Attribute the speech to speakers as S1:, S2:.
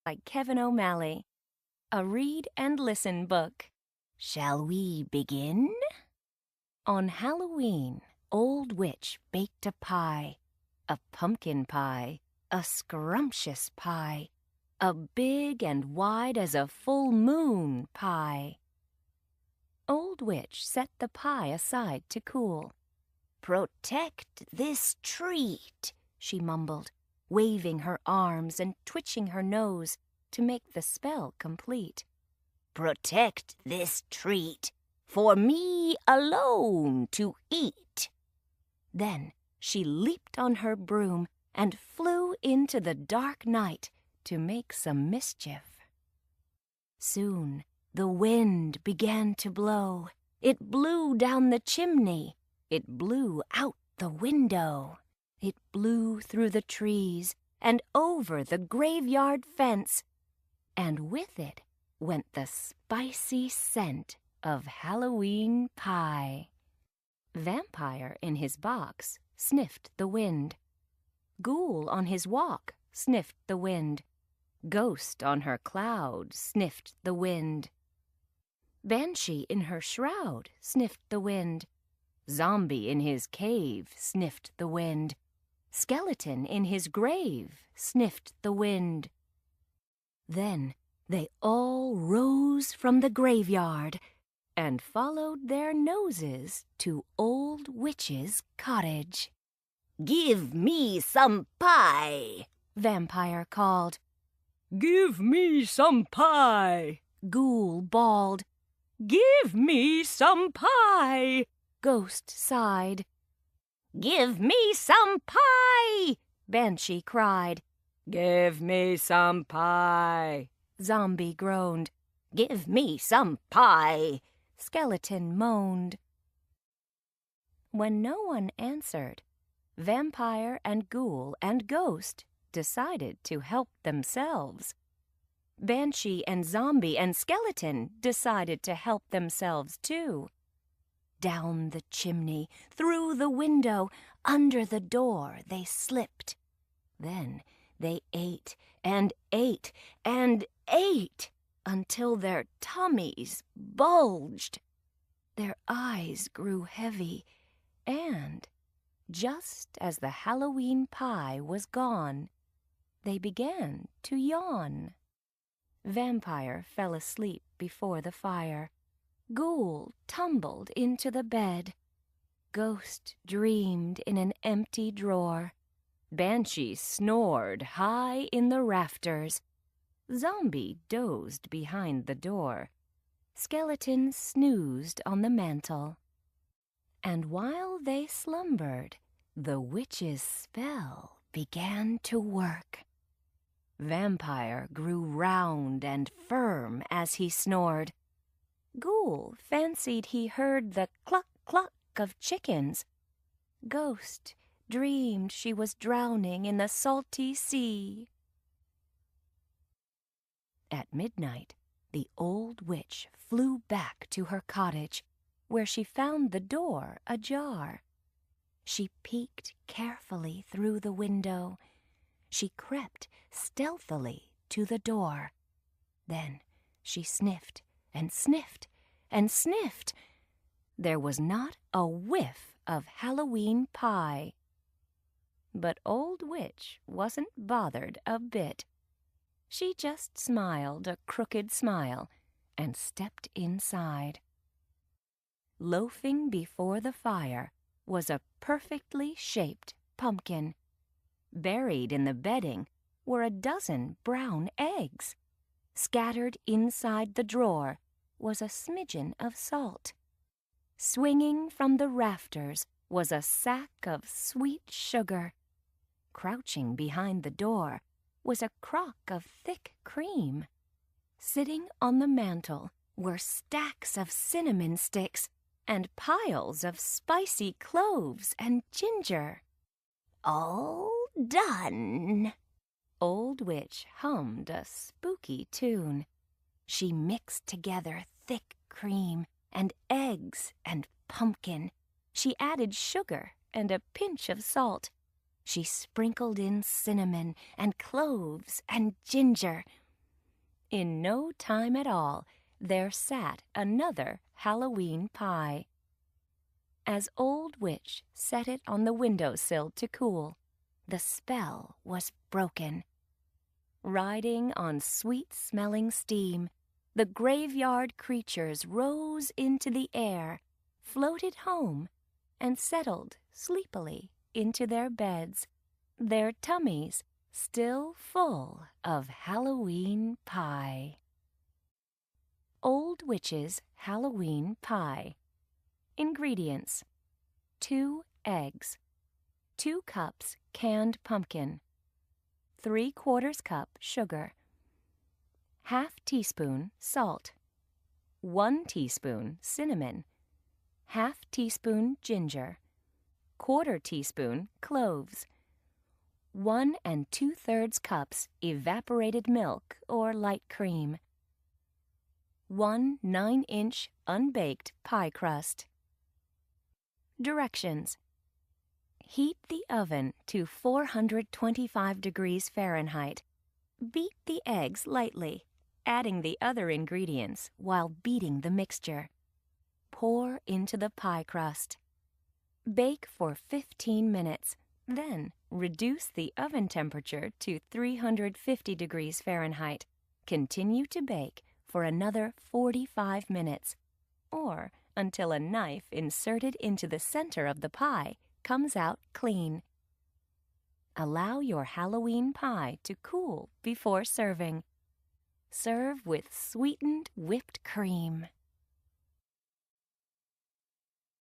S1: by Kevin O'Malley. A read and listen book. Shall we begin? On Halloween, Old Witch baked a pie, a pumpkin pie, a scrumptious pie, a big and wide as a full moon pie. Old Witch set the pie aside to cool. "Protect this treat," she mumbled, waving her arms and twitching her nose to make the spell complete. "Protect this treat, for me alone to eat." Then she leaped on her broom and flew into the dark night to make some mischief. Soon the wind began to blow. It blew down the chimney. It blew out the window. It blew through the trees and over the graveyard fence. And with it went the spicy scent of Halloween pie. Vampire in his box sniffed the wind. Ghoul on his walk sniffed the wind. Ghost on her cloud sniffed the wind. Banshee in her shroud sniffed the wind. Zombie in his cave sniffed the wind. Skeleton in his grave sniffed the wind. Then they all rose from the graveyard and followed their noses to Old Witch's cottage. "Give me some pie," Vampire called. "Give me some pie," Ghoul bawled. "Give me some pie," Ghost sighed. "Give me some pie," Banshee cried. "Give me some pie," Zombie groaned. "Give me some pie," Skeleton moaned. When no one answered, Vampire and Ghoul and Ghost decided to help themselves. Banshee and Zombie and Skeleton decided to help themselves too. Down the chimney, through the window, under the door they slipped. Then they ate and ate and ate until their tummies bulged. Their eyes grew heavy, and just as the Halloween pie was gone, they began to yawn. Vampire fell asleep before the fire. Ghoul tumbled into the bed. Ghost dreamed in an empty drawer. Banshee snored high in the rafters. Zombie dozed behind the door. Skeleton snoozed on the mantel. And while they slumbered, the witch's spell began to work. Vampire grew round and firm as he snored. Ghoul fancied he heard the cluck-cluck of chickens. Ghost dreamed she was drowning in the salty sea. At midnight, the old witch flew back to her cottage, where she found the door ajar. She peeked carefully through the window. She crept stealthily to the door. Then she sniffed and sniffed and sniffed. There was not a whiff of Halloween pie. But Old Witch wasn't bothered a bit. She just smiled a crooked smile and stepped inside. Loafing before the fire was a perfectly shaped pumpkin. Buried in the bedding were a dozen brown eggs. Scattered inside the drawer was a smidgen of salt. Swinging from the rafters was a sack of sweet sugar. Crouching behind the door was a crock of thick cream. Sitting on the mantel were stacks of cinnamon sticks and piles of spicy cloves and ginger. "All done." Old Witch hummed a spooky tune. She mixed together thick cream and eggs and pumpkin. She added sugar and a pinch of salt. She sprinkled in cinnamon and cloves and ginger. In no time at all, there sat another Halloween pie. As Old Witch set it on the window-sill to cool, the spell was broken. Riding on sweet-smelling steam, the graveyard creatures rose into the air, floated home, and settled sleepily into their beds, their tummies still full of Halloween pie. Old Witch's Halloween Pie. Ingredients: 2 eggs, 2 cups canned pumpkin, 3/4 cup sugar, ½ teaspoon salt, 1 teaspoon cinnamon, ½ teaspoon ginger, 1/4 teaspoon cloves, 1 2/3 cups evaporated milk or light cream, 1 9-inch unbaked pie crust. Directions: heat the oven to 425 degrees Fahrenheit. Beat the eggs lightly, adding the other ingredients while beating the mixture. Pour into the pie crust. Bake for 15 minutes, then reduce the oven temperature to 350 degrees Fahrenheit. Continue to bake for another 45 minutes, or until a knife inserted into the center of the pie comes out clean. Allow your Halloween pie to cool before serving. Serve with sweetened whipped cream.